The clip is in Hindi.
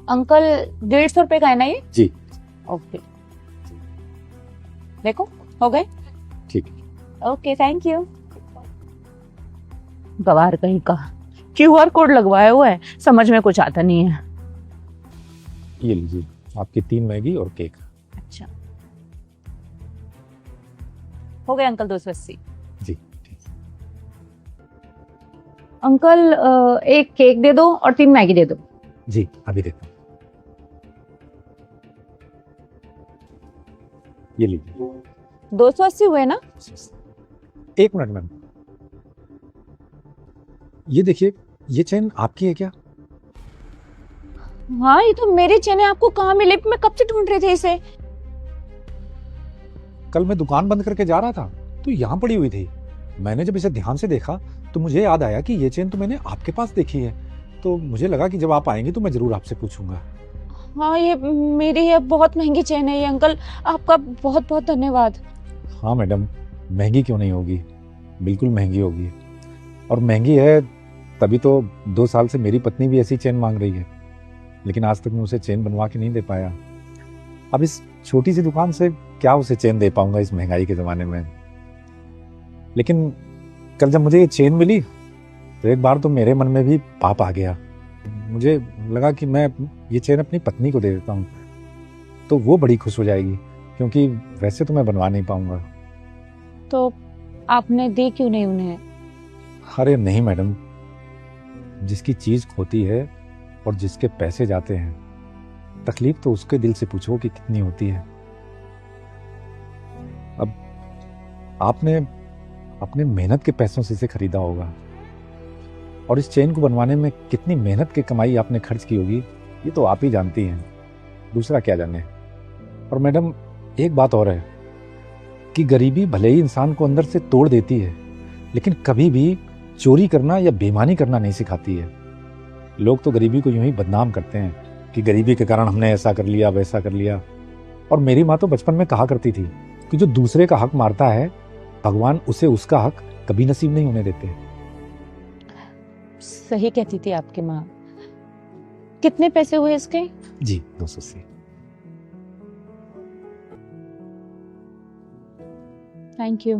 अंकल 150 रुपए का है ना ये? जी ओके, देखो हो गए। ठीक। Okay thank you. गवार कहीं का QR कोड लगवाया हुआ है, समझ में कुछ आता नहीं है। ये लीजिए आपकी 3 मैगी और केक। अच्छा हो गए अंकल 280। जी ठीक। अंकल एक केक दे दो और 3 मैगी दे दो। जी अभी देता हूँ। ये लीजिए। 280 हुए ना? 1 मिनट मैम, ये देखिए, ये चेन आपकी है क्या? हाँ ये तो मेरी चेन है, आपको कहाँ मिले? मैं कब से ढूंढ रही थी इसे। कल मैं दुकान बंद करके जा रहा था तो यहाँ पड़ी हुई थी। मैंने जब इसे ध्यान से देखा तो मुझे याद आया कि ये चेन तो मैंने आपके पास देखी है, तो मुझे लगा कि जब आप आएंगे तो मैं जरूर आपसे पूछूंगा। हाँ ये मेरी है, बहुत महंगी चेन है ये अंकल, आपका बहुत बहुत धन्यवाद। हाँ मैडम, महंगी क्यों नहीं होगी, बिल्कुल महंगी होगी। और महंगी है तभी तो 2 साल से मेरी पत्नी भी ऐसी चेन मांग रही है, लेकिन आज तक मैं उसे चेन बनवा के नहीं दे पाया। अब इस छोटी सी दुकान से क्या उसे चेन दे पाऊंगा इस महंगाई के ज़माने में। लेकिन कल जब मुझे ये चेन मिली तो एक बार तो मेरे मन में भी पाप आ गया। मुझे लगा कि मैं ये चेन अपनी पत्नी को दे देता हूँ तो वो बड़ी खुश हो जाएगी, क्योंकि वैसे तो मैं बनवा नहीं पाऊंगा। तो आपने दी क्यों नहीं उन्हें? अरे नहीं मैडम, जिसकी चीज़ खोती है और जिसके पैसे जाते हैं, तकलीफ तो उसके दिल से पूछो कि कितनी होती है। अब आपने अपने मेहनत के पैसों से इसे खरीदा होगा और इस चेन को बनवाने में कितनी मेहनत की कमाई आपने खर्च की होगी ये तो आप ही जानती हैं, दूसरा क्या जाने। और मैडम एक बात और है कि गरीबी भले ही इंसान को अंदर से तोड़ देती है, लेकिन कभी भी चोरी करना या बेईमानी करना नहीं सिखाती है। लोग तो गरीबी को यूं ही बदनाम करते हैं कि गरीबी के कारण हमने ऐसा कर लिया वैसा कर लिया। और मेरी माँ तो बचपन में कहा करती थी कि जो दूसरे का हक मारता है भगवान उसे उसका हक कभी नसीब नहीं होने देते। सही कहती थी आपकी माँ। कितने पैसे हुए इसके? जी 280। Thank you.